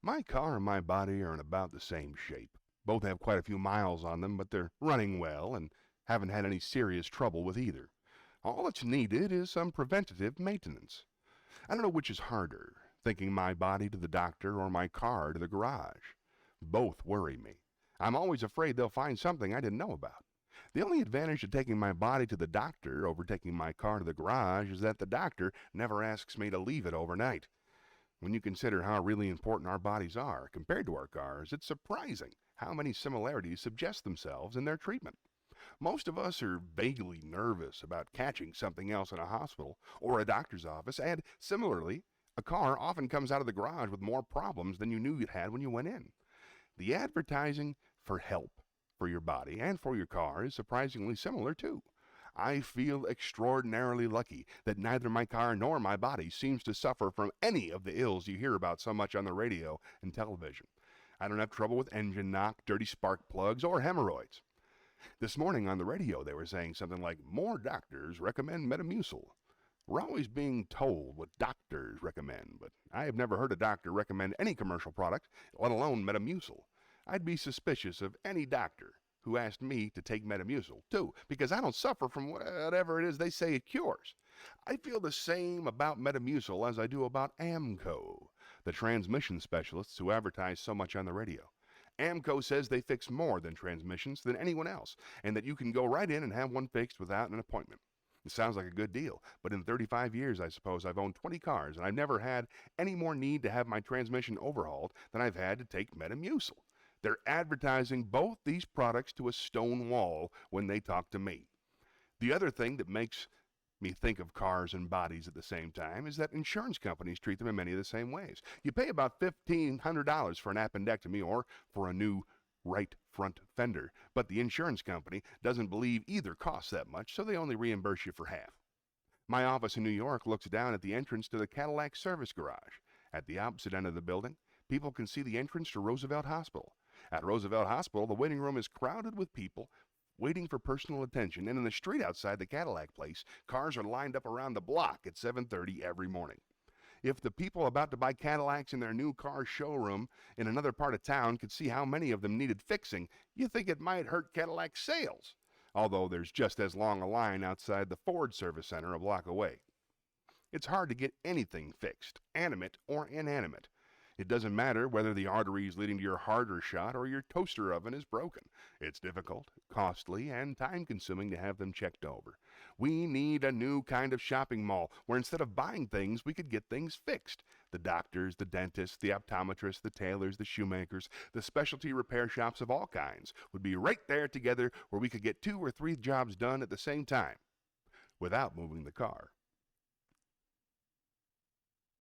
My car and my body are in about the same shape. Both have quite a few miles on them, but they're running well and haven't had any serious trouble with either. All that's needed is some preventative maintenance. I don't know which is harder, taking my body to the doctor or my car to the garage. Both worry me. I'm always afraid they'll find something I didn't know about. The only advantage to taking my body to the doctor over taking my car to the garage is that the doctor never asks me to leave it overnight. When you consider how really important our bodies are compared to our cars, it's surprising how many similarities suggest themselves in their treatment. Most of us are vaguely nervous about catching something else in a hospital or a doctor's office, and similarly, a car often comes out of the garage with more problems than you knew you had when you went in. The advertising for help for your body and for your car is surprisingly similar too. I feel extraordinarily lucky that neither my car nor my body seems to suffer from any of the ills you hear about so much on the radio and television. I don't have trouble with engine knock, dirty spark plugs, or hemorrhoids. This morning on the radio they were saying something like, more doctors recommend Metamucil. We're always being told what doctors recommend, but I have never heard a doctor recommend any commercial product, let alone Metamucil. I'd be suspicious of any doctor who asked me to take Metamucil, too, because I don't suffer from whatever it is they say it cures. I feel the same about Metamucil as I do about AMCO, the transmission specialists who advertise so much on the radio. AMCO says they fix more than transmissions than anyone else, and that you can go right in and have one fixed without an appointment. It sounds like a good deal, but in 35 years, I suppose, I've owned 20 cars, and I've never had any more need to have my transmission overhauled than I've had to take Metamucil. They're advertising both these products to a stone wall when they talk to me. The other thing that makes me think of cars and bodies at the same time is that insurance companies treat them in many of the same ways. You pay about $1,500 for an appendectomy or for a new right front fender, but the insurance company doesn't believe either costs that much, so they only reimburse you for half. My office in New York looks down at the entrance to the Cadillac service garage. At the opposite end of the building, people can see the entrance to Roosevelt Hospital. At Roosevelt Hospital, the waiting room is crowded with people waiting for personal attention, and in the street outside the Cadillac place, cars are lined up around the block at 7:30 every morning. If the people about to buy Cadillacs in their new car showroom in another part of town could see how many of them needed fixing, you think it might hurt Cadillac sales, although there's just as long a line outside the Ford service center a block away. It's hard to get anything fixed, animate or inanimate. It doesn't matter whether the arteries leading to your heart are shot or your toaster oven is broken. It's difficult, costly, and time-consuming to have them checked over. We need a new kind of shopping mall where instead of buying things, we could get things fixed. The doctors, the dentists, the optometrists, the tailors, the shoemakers, the specialty repair shops of all kinds would be right there together where we could get 2 or 3 jobs done at the same time without moving the car.